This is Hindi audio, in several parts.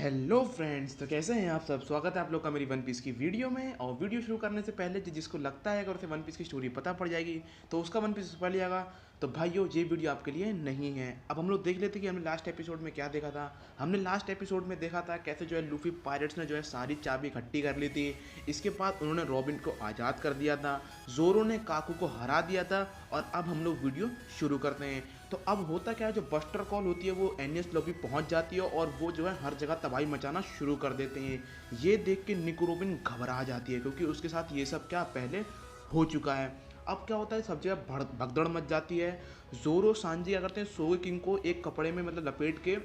हेलो फ्रेंड्स, तो कैसे हैं आप सब। स्वागत है आप लोग का मेरी वन पीस की वीडियो में। और वीडियो शुरू करने से पहले जिसको लगता है अगर उसे वन पीस की स्टोरी पता पड़ जाएगी तो उसका वन पीस पढ़ लिएगा, तो भाइयों ये वीडियो आपके लिए नहीं है। अब हम लोग देख लेते हैं कि हमने लास्ट एपिसोड में क्या देखा था। हमने लास्ट एपिसोड में देखा था कैसे जो है लूफी पायरेट्स ने जो है सारी चाबी इकट्ठी कर ली थी। इसके बाद उन्होंने रॉबिन को आज़ाद कर दिया था, जोरो ने काकू को हरा दिया था। और अब हम लोग वीडियो शुरू करते हैं। तो अब होता क्या है, जो बस्टर कॉल होती है वो एनियस लॉबी पहुंच जाती है और वो जो है हर जगह तबाही मचाना शुरू कर देते हैं। ये देख के निको रोबिन घबरा जाती है क्योंकि उसके साथ ये सब क्या पहले हो चुका है। अब क्या होता है, सब जगह भगदड़ मच जाती है। जोरो सांजी क्या करते हैं, सोगे किंग को एक कपड़े में मतलब लपेट के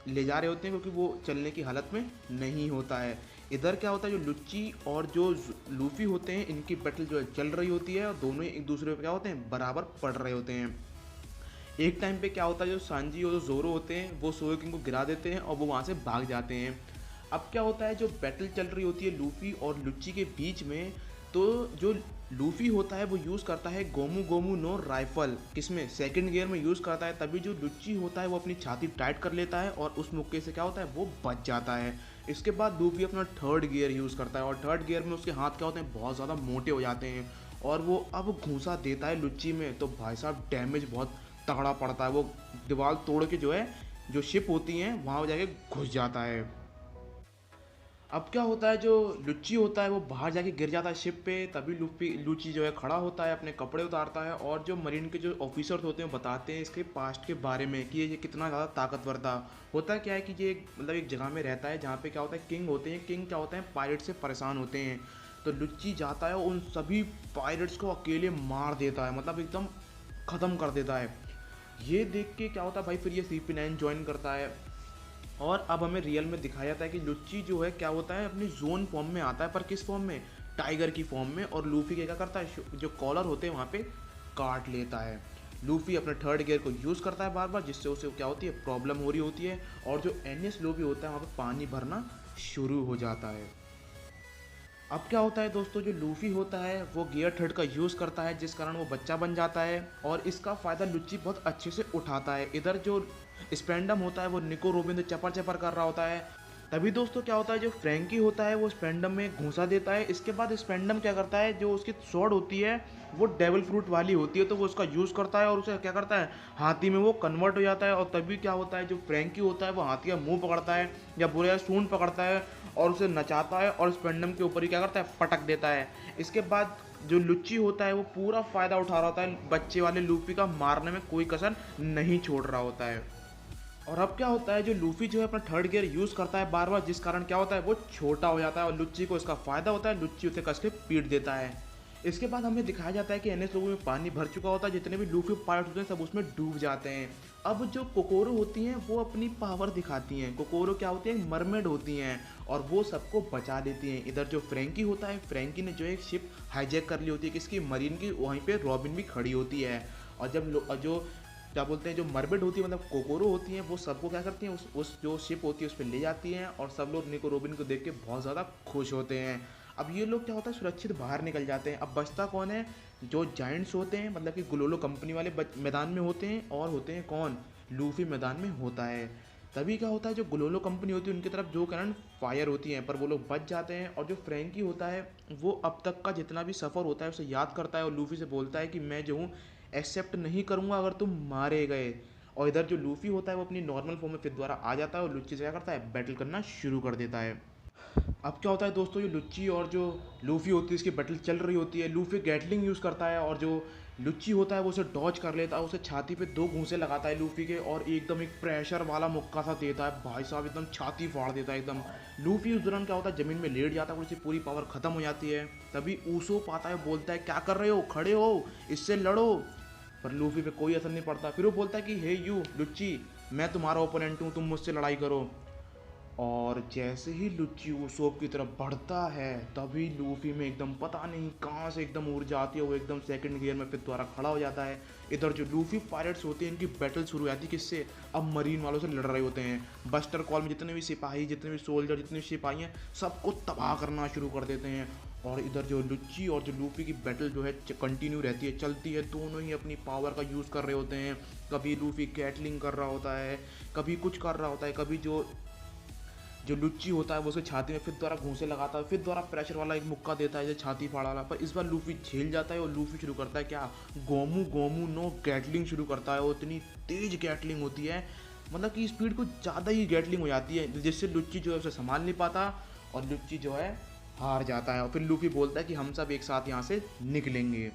ले जा रहे होते हैं क्योंकि वो चलने की हालत में नहीं होता है। इधर क्या होता है, जो लुच्ची और जो लूफी होते हैं इनकी बैटल जो है चल रही होती है और दोनों एक दूसरे पे क्या होते हैं, बराबर पड़ रहे होते हैं। एक टाइम पे क्या होता है, जो सांजी और जो जोरो होते हैं वो सोगे किंग को गिरा देते हैं और वो वहाँ से भाग जाते हैं। अब क्या होता है, जो बैटल चल रही होती है लूफी और लुच्ची के बीच में, तो जो लूफी होता है वो यूज़ करता है गोमू गोमू नो राइफल, किसमें सेकंड गियर में यूज़ करता है। तभी जो लुच्ची होता है वो अपनी छाती टाइट कर लेता है और उस मुक्के से क्या होता है, वो बच जाता है। इसके बाद लूफी अपना थर्ड गियर यूज़ करता है और थर्ड गियर में उसके हाथ क्या होते हैं, बहुत ज़्यादा मोटे हो जाते हैं। और वो अब घूंसा देता है लुच्ची में, तो भाई साहब डैमेज बहुत तगड़ा पड़ता है। वो दीवार तोड़ के जो है, जो शिप होती हैं वहाँ जाके घुस जाता है। अब क्या होता है, जो लुच्ची होता है वो बाहर जाके गिर जाता है शिप पे। तभी लुच्ची जो है खड़ा होता है, अपने कपड़े उतारता है और जो मरीन के जो ऑफिसर्स होते हैं वो बताते हैं इसके पास्ट के बारे में कि ये कितना ज़्यादा ताकतवर था। होता क्या है कि ये मतलब एक जगह में रहता है जहाँ पे क्या होता है, किंग होते हैं। किंग क्या होते हैं, पायरेट से परेशान होते हैं। तो लुच्ची जाता है उन सभी पायरेट्स को अकेले मार देता है, मतलब एकदम ख़त्म कर देता है। ये देख के क्या होता है भाई, फिर ये CP9 ज्वाइन करता है। और अब हमें रियल में दिखाया जाता है कि लुच्ची जो है क्या होता है, अपनी जोन फॉर्म में आता है, पर किस फॉर्म में, टाइगर की फॉर्म में। और लूफी क्या करता है, जो कॉलर होते हैं वहाँ पे काट लेता है। लूफी अपने थर्ड गियर को यूज़ करता है बार बार, जिससे उसे क्या होती है, प्रॉब्लम हो रही होती है। और जो एनियस लूफी होता है वहाँ पे पानी भरना शुरू हो जाता है। अब क्या होता है दोस्तों, जो लूफी होता है वो गियर थर्ड का यूज़ करता है, जिस कारण वो बच्चा बन जाता है और इसका फ़ायदा लुच्ची बहुत अच्छे से उठाता है। इधर जो स्पेंडम होता है वो निको रोबिन से चपर चपर कर रहा होता है। तभी दोस्तों क्या होता है, जो फ्रैंकी होता है वो स्पेंडम में घुसा देता है। इसके बाद स्पेंडम क्या करता है, जो उसकी स्वॉर्ड होती है वो डेविल फ्रूट वाली होती है, तो वो उसका यूज़ करता है और उसे क्या करता है, हाथी में वो कन्वर्ट हो जाता है। और तभी क्या होता है, जो फ्रैंकी होता है वो हाथी का मुंह पकड़ता है या बुरे सूंड पकड़ता है और उसे नचाता है और स्पेंडम के ऊपर ही क्या करता है, पटक देता है। इसके बाद जो लुच्ची होता है वो पूरा फ़ायदा उठा रहा होता है, बच्चे वाले लूफी का मारने में कोई कसर नहीं छोड़ रहा होता है। और अब क्या होता है, जो लूफी जो है अपना थर्ड गियर यूज़ करता है बार बार, जिस कारण क्या होता है, वो छोटा हो जाता है और लुच्ची को इसका फ़ायदा होता है। लुच्ची उसे कस के पीट देता है। इसके बाद हमें दिखाया जाता है कि एनएस लोगों में पानी भर चुका होता है, जितने भी लूफी पार्ट होते हैं सब उसमें डूब जाते हैं। अब जो कोकोरो होती हैं वो अपनी पावर दिखाती हैं। कोकोरो क्या होती हैं, मरमेड होती हैं और वो सबको बचा लेती हैं। इधर जो फ्रैंकी होता है, फ्रैंकी ने जो एक शिप हाईजैक कर ली होती है किसकी, मरीन की। वहीं पे रॉबिन भी खड़ी होती है। और जब जो क्या बोलते हैं, जो मरमेड होती है मतलब कोकोरो होती हैं, वो सबको क्या करती हैं, उस जो शिप होती है उस पर ले जाती हैं। और सब लोग निको रोबिन को देख के बहुत ज़्यादा खुश होते हैं। अब ये लोग क्या होता है, सुरक्षित बाहर निकल जाते हैं। अब बचता कौन है, जो जाइंट्स होते हैं मतलब कि ग्लोलो कंपनी वाले मैदान में होते हैं, और होते हैं कौन, लूफी मैदान में होता है। तभी क्या होता है, जो ग्लोलो कंपनी होती है उनकी तरफ जो करंट फायर होती हैं, पर वो लोग बच जाते हैं। और जो फ्रैंकी होता है वो अब तक का जितना भी सफ़र होता है उसे याद करता है और लूफी से बोलता है कि मैं जो हूँ एक्सेप्ट नहीं करूँगा अगर तुम मारे गए। और इधर जो लूफी होता है वो अपनी नॉर्मल फॉर्म में फिर दोबारा आ जाता है और लुच्ची से क्या करता है, बैटल करना शुरू कर देता है। अब क्या होता है दोस्तों, जो लुच्ची और जो लूफी होती है इसकी बैटल चल रही होती है। लूफी गैटलिंग यूज़ करता है और जो लुच्ची होता है वो उसे डॉज कर लेता है, उसे छाती पे 2 घूंसे लगाता है लूफी के और एकदम एक प्रेशर वाला मुक्का सा देता है, भाई साहब एकदम छाती फाड़ देता है एकदम। लूफी उस दौरान क्या होता है, ज़मीन में लेट जाता है और उसकी पूरी पावर ख़त्म हो जाती है। तभी ऊसोप आता है, बोलता है क्या कर रहे हो, खड़े हो, इससे लड़ो। पर लूफी पे कोई असर नहीं पड़ता। फिर वो बोलता है कि हे यू लुच्ची, मैं तुम्हारा ओपोनेंट हूँ, तुम मुझसे लड़ाई करो। और जैसे ही लुच्ची उसोप की तरफ बढ़ता है तभी लूफी में एकदम पता नहीं कहाँ से एकदम ऊर्जा आती है, वो एकदम सेकंड गियर में फिर दोबारा खड़ा हो जाता है। इधर जो लूफी पायरेट्स होते हैं इनकी बैटल शुरू हो जाती है किससे, अब मरीन वालों से लड़ रहे होते हैं। बस्टर कॉल में जितने भी सिपाही, जितने भी सोल्जर, जितने भी सिपाही हैं सबको तबाह करना शुरू कर देते हैं। और इधर जो लुच्ची और जो लूफी की बैटल जो है कंटिन्यू रहती है, चलती है। दोनों ही अपनी पावर का यूज़ कर रहे होते हैं। कभी लूफी कैटलिंग कर रहा होता है, कभी कुछ कर रहा होता है, कभी जो जो लुच्ची होता है वो उसके छाती में फिर दोबारा घूंसे लगाता है, फिर दोबारा प्रेशर वाला एक मुक्का देता है जो छाती फाड़ वाला। पर इस बार लूफी झेल जाता है और लूफी शुरू करता है क्या, गोमू गोमू नो गैटलिंग शुरू करता है। वो इतनी तेज गैटलिंग होती है, मतलब कि स्पीड कुछ ज़्यादा ही गैटलिंग हो जाती है, जिससे लुच्ची जो है उसे संभाल नहीं पाता और लुच्ची जो है हार जाता है। और फिर लूफी बोलता है कि हम सब एक साथ यहाँ से निकलेंगे।